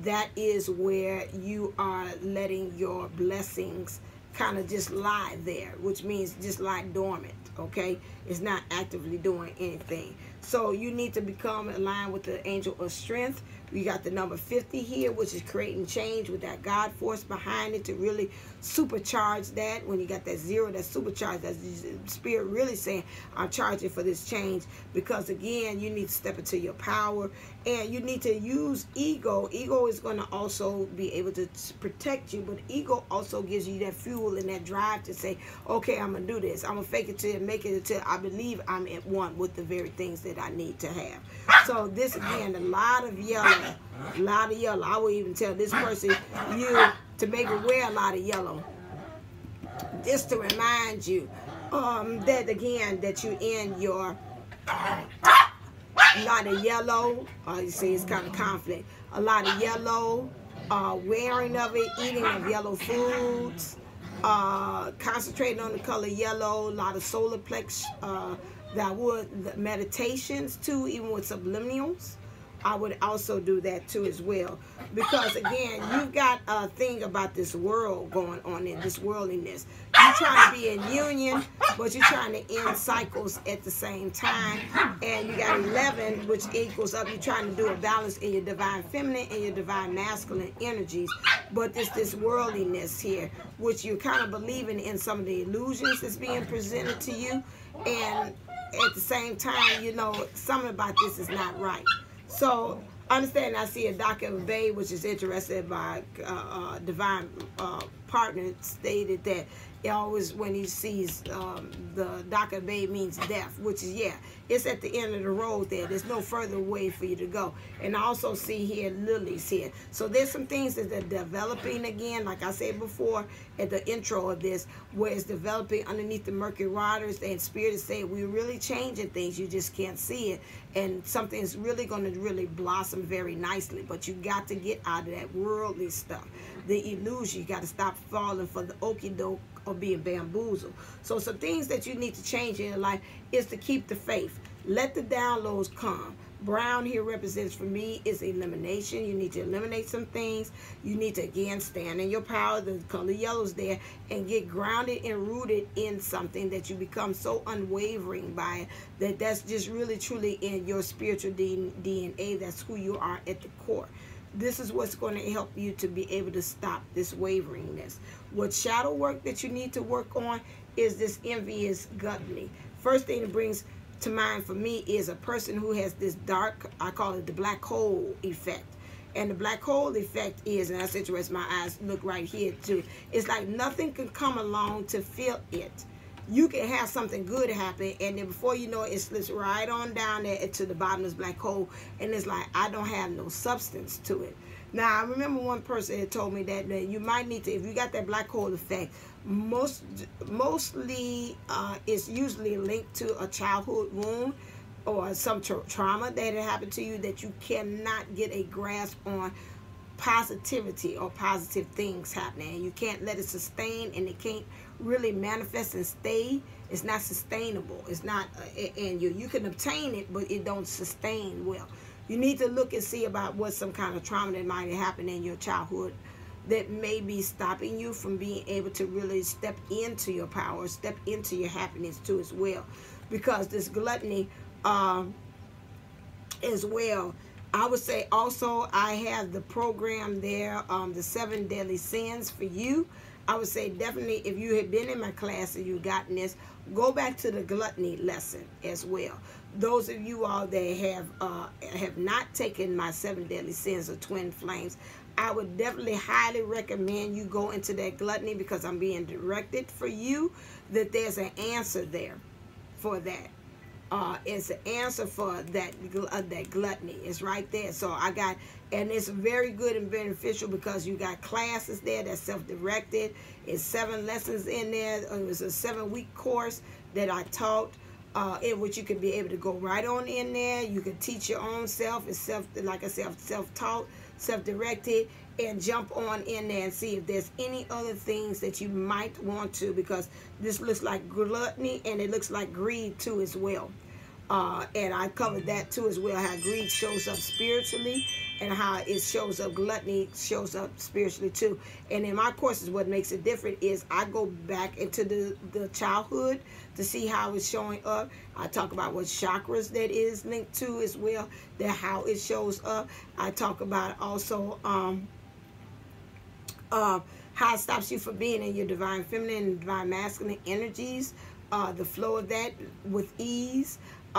that is where you are letting your blessings kind of just lie there, which means just lie dormant, okay? It's not actively doing anything. So you need to become aligned with the angel of strength. We got the number 50 here, which is creating change with that God force behind it to really supercharge that. When you got that 0, that's supercharged. That's the spirit really saying, I'm charging for this change. Because again, you need to step into your power, and you need to use ego. Ego is going to also be able to protect you, but ego also gives you that fuel and that drive to say, okay, I'm going to do this. I'm going to fake it till make it until I believe I'm at one with the very things that I need to have. So this, again, a lot of yellow. A lot of yellow. I will even tell this person, you, to maybe wear a lot of yellow, just to remind you that again, that you're in your a lot of yellow. You see, it's kind of conflict. A lot of yellow, wearing of it, eating of yellow foods, concentrating on the color yellow. A lot of solar plex. That would meditations too, even with subliminals. I would also do that too as well, because again, you've got a thing about this world going on in this worldliness. You're trying to be in union, but you're trying to end cycles at the same time. And you got 11, which equals up. You're trying to do a balance in your divine feminine and your divine masculine energies, but it's this worldliness here, which you're kind of believing in some of the illusions that's being presented to you, and at the same time, you know, something about this is not right. So understand, I see a Dr. Bay, which is interested by divine partner, stated that he always, when he sees the Dr. Bay means death, which is, yeah, it's at the end of the road there. There's no further way for you to go. And I also see here lilies here. So there's some things that are developing again, like I said before at the intro of this, where it's developing underneath the Mercury waters, and Spirit is saying we're really changing things. You just can't see it. And something's really going to really blossom very nicely. But you got to get out of that worldly stuff, the illusion. You got to stop falling for the okie doke or being bamboozled. So some things that you need to change in your life is to keep the faith. Let the downloads come. Brown here represents, for me, is elimination. You need to eliminate some things. You need to, again, stand in your power. The color yellow's there, and get grounded and rooted in something that you become so unwavering by it, that that's just really, truly in your spiritual DNA. That's who you are at the core. This is what's going to help you to be able to stop this waveringness. What shadow work that you need to work on is this envious gluttony. First thing that brings to mind for me is a person who has this dark, I call it the black hole effect. And the black hole effect is, and that's interesting, my eyes look right here too, it's like nothing can come along to fill it. You can have something good happen, and then before you know it, it slips right on down there to the bottom of this black hole, and it's like, I don't have no substance to it. Now, I remember one person had told me that you might need to, if you got that black hole effect, mostly it's usually linked to a childhood wound or some trauma that had happened to you, that you cannot get a grasp on positivity or positive things happening, and you can't let it sustain, and it can't really manifest and stay. It's not sustainable. It's not, and you can obtain it, but it don't sustain well. You need to look and see about what some kind of trauma that might have happened in your childhood that may be stopping you from being able to really step into your power, step into your happiness too as well. Because this gluttony as well, I would say also, I have the program there, the 7 deadly sins for you. I would say definitely, if you had been in my class and you gotten this, go back to the gluttony lesson as well. Those of you all that have not taken my 7 deadly sins or twin flames, I would definitely highly recommend you go into that gluttony, because I'm being directed for you that there's an answer there for that. It's an answer for that gluttony. It's right there. So I got, and it's very good and beneficial, because you got classes there that's self-directed. It's 7 lessons in there. It was a 7-week course that I taught in which you can be able to go right on in there. You can teach your own self. It's like I said, self-taught, self-directed, and jump on in there and see if there's any other things that you might want to, because this looks like gluttony and it looks like greed too as well. And I covered that too as well, how greed shows up spiritually and how it shows up, gluttony shows up spiritually too. And in my courses, what makes it different is I go back into the childhood to see how it's showing up. I talk about what chakras that is linked to as well, that how it shows up. I talk about also how it stops you from being in your divine feminine and divine masculine energies, the flow of that with ease.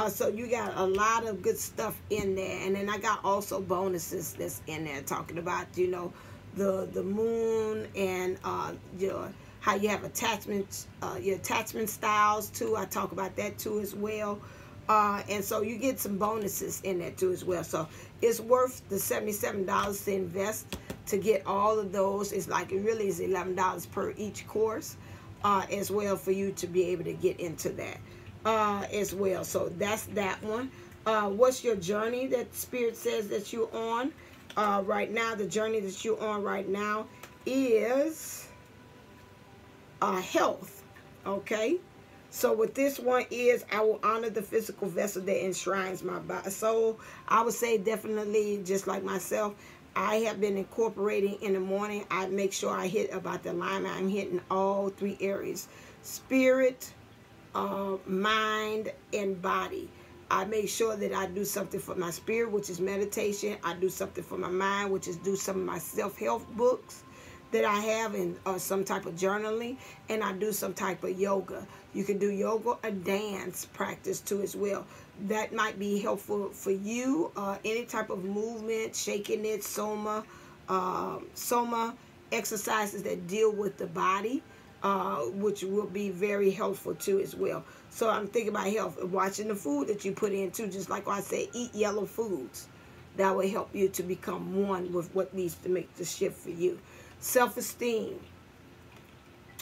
So you got a lot of good stuff in there. And then I got also bonuses that's in there talking about, you know, the moon and how you have attachments, your attachment styles too. I talk about that too as well. And so you get some bonuses in there too as well. So it's worth the $77 to invest to get all of those. It's like, it really is $11 per each course as well, for you to be able to get into that as well. So that's that one. What's your journey that Spirit says that you're on right now? The journey that you're on right now is health. Okay, so what this one is, I will honor the physical vessel that enshrines my body. So I would say definitely, just like myself, I have been incorporating in the morning. I make sure I hit about the alignment. I'm hitting all three areas: spirit, mind, and body. I make sure that I do something for my spirit, which is meditation. I do something for my mind, which is do some of my self-help books that I have, and some type of journaling, and I do some type of yoga. You can do yoga or dance practice too as well. That might be helpful for you. Any type of movement, shaking it, soma exercises that deal with the body, which will be very helpful too as well. So I'm thinking about health, watching the food that you put in too, just like I said, eat yellow foods. That will help you to become one with what needs to make the shift for you. Self-esteem.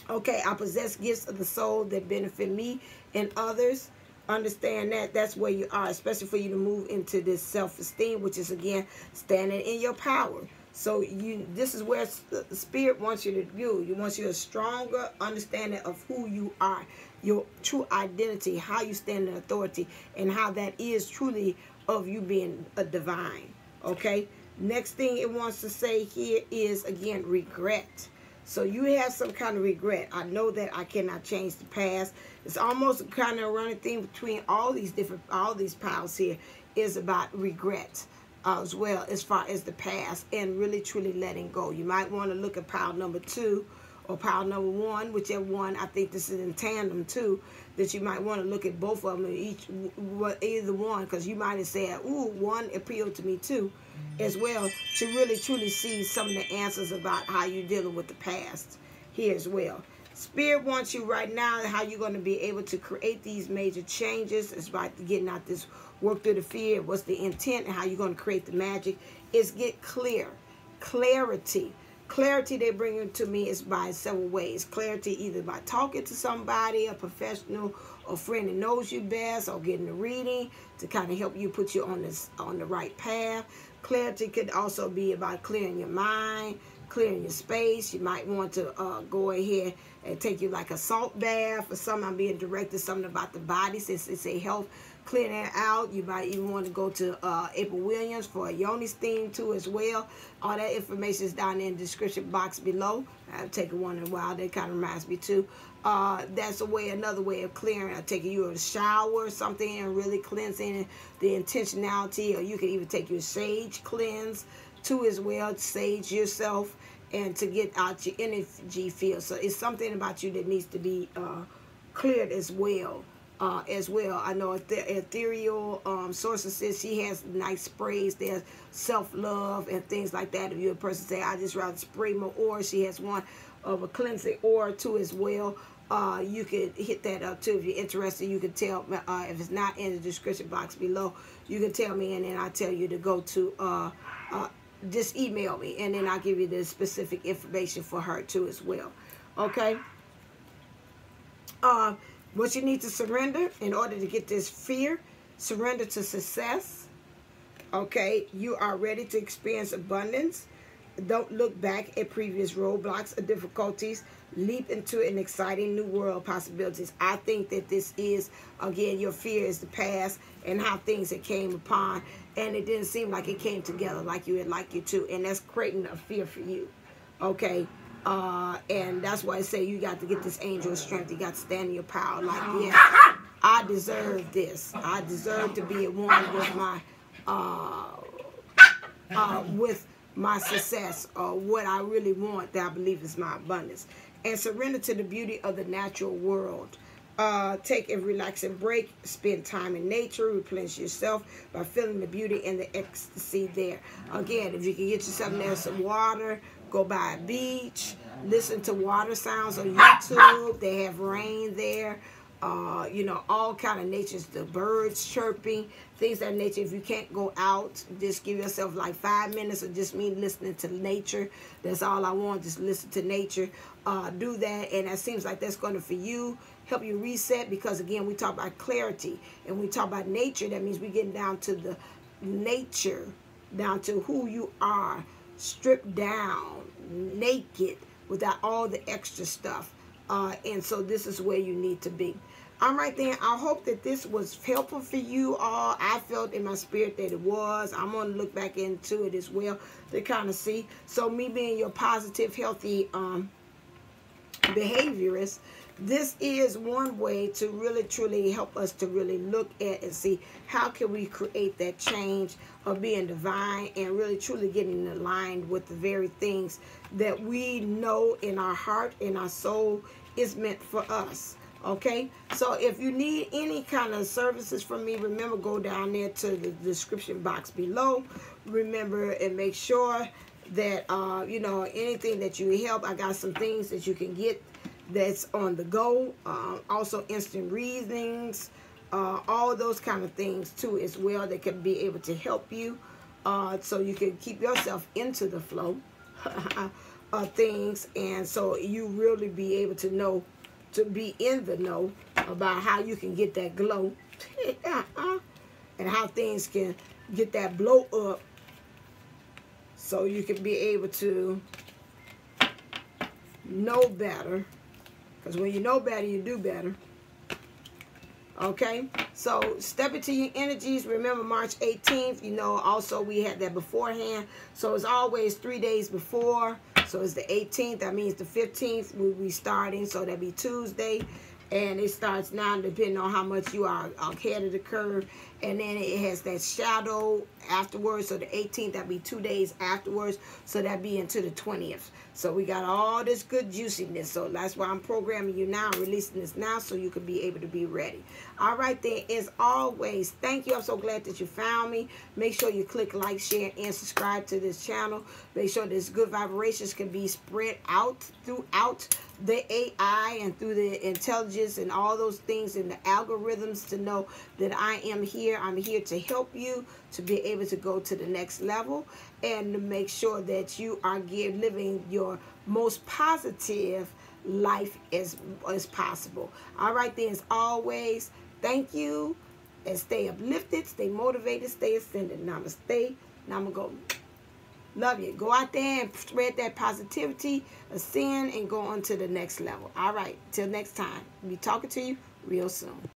Okay, I possess gifts of the soul that benefit me and others. Understand that that's where you are, especially for you to move into this self-esteem, which is, again, standing in your power. So this is where the Spirit wants you to do. You want you a stronger understanding of who you are, your true identity, how you stand in authority, and how that is truly of you being a divine. Okay? Next thing it wants to say here is, again, regret. So you have some kind of regret. I know that I cannot change the past. It's almost kind of a running theme between all these piles here is about regret as well, as far as the past and really truly letting go. You might want to look at pile number 2 or pile number 1, whichever one. I think this is in tandem too, that you might want to look at both of them, either one, because you might have said, ooh, one appealed to me too as well, to really truly see some of the answers about how you're dealing with the past here as well. Spirit wants you right now, how you're going to be able to create these major changes. It's about getting out this work through the fear. What's the intent and how you're going to create the magic is get clear. Clarity. Clarity they bring it to me is by several ways. Clarity either by talking to somebody, a professional or friend that knows you best, or getting a reading to kind of help you put you on the right path. Clarity could also be about clearing your mind, clearing your space. You might want to go ahead and take you like a salt bath or something. I'm being directed something about the body since it's a health, clearing it out. You might even want to go to April Williams for a yoni steam too as well. All that information is down in the description box below. I've taken one in a while. That kind of reminds me too. That's another way of clearing. I'm taking you a shower or something and really cleansing the intentionality. Or you can even take your sage cleanse too as well. Sage yourself and to get out your energy field. So it's something about you that needs to be cleared as well. I know ethereal sources says she has nice sprays. There's self-love and things like that. If you're a person say, I just rather spray my aura, she has one of a cleansing aura too as well. You could hit that up too if you're interested. You can tell if it's not in the description box below. You can tell me, and then I'll tell you to go to just email me, and then I'll give you the specific information for her too as well. Okay. What you need to surrender in order to get this fear, surrender to success. Okay, you are ready to experience abundance. Don't look back at previous roadblocks or difficulties. Leap into an exciting new world of possibilities. I think that this is, again, your fear is the past and how things that came upon, and it didn't seem like it came together like you would like you to, and that's creating a fear for you. Okay, and that's why I say you got to get this angel of strength. You got to stand in your power. Like, yes, I deserve this. I deserve to be at one with my success, or what I really want that I believe is my abundance. And surrender to the beauty of the natural world. Take a relaxing break. Spend time in nature. Replenish yourself by feeling the beauty and the ecstasy there. Again, if you can get yourself near some water, go by a beach. Listen to water sounds on YouTube. They have rain there. You know, all kind of natures, the birds chirping, things of that nature. If you can't go out, just give yourself like 5 minutes of just me listening to nature. That's all I want, just listen to nature. Do that, and that seems like that's going to, for you, help you reset, because again, we talk about clarity, and we talk about nature. That means we're getting down to the nature, down to who you are, stripped down, naked, without all the extra stuff. And so this is where you need to be. All right, then. I hope that this was helpful for you all. I felt in my spirit that it was. I'm going to look back into it as well to kind of see. So me being your positive, healthy behaviorist, this is one way to really, truly help us to really look at and see how can we create that change of being divine and really, truly getting aligned with the very things that we know in our heart, in our soul, is meant for us. Okay, so if you need any kind of services from me, remember, go down there to the description box below. Remember, and make sure that you know, anything that you help, I got some things that you can get that's on the go. Also instant readings, all those kind of things too as well, that can be able to help you, so you can keep yourself into the flow of things, and so you really be able to know, to be in the know about how you can get that glow and how things can get that blow up, so you can be able to know better, because when you know better, you do better. Okay, so step into your energies. Remember, March 18th, you know, also we had that beforehand, so it's always 3 days before. So it's the 18th. That means the 15th we'll be starting. So that'll be Tuesday. And it starts now depending on how much you are ahead of the curve. And then it has that shadow afterwards. So the 18th, that'll be 2 days afterwards. So that'll be into the 20th. So we got all this good juiciness. So that's why I'm programming you now, releasing this now, so you can be able to be ready. All right, then, as always, thank you. I'm so glad that you found me. Make sure you click like, share, and subscribe to this channel. Make sure this good vibrations can be spread out throughout the AI and through the intelligence and all those things and the algorithms, to know that I am here. I'm here to help you to be able to go to the next level, and to make sure that you are living your most positive life as possible. All right, then, as always, thank you, and stay uplifted, stay motivated, stay ascended. Namaste. Namago. Love you. Go out there and spread that positivity, ascend, and go on to the next level. All right, till next time. I'll be talking to you real soon.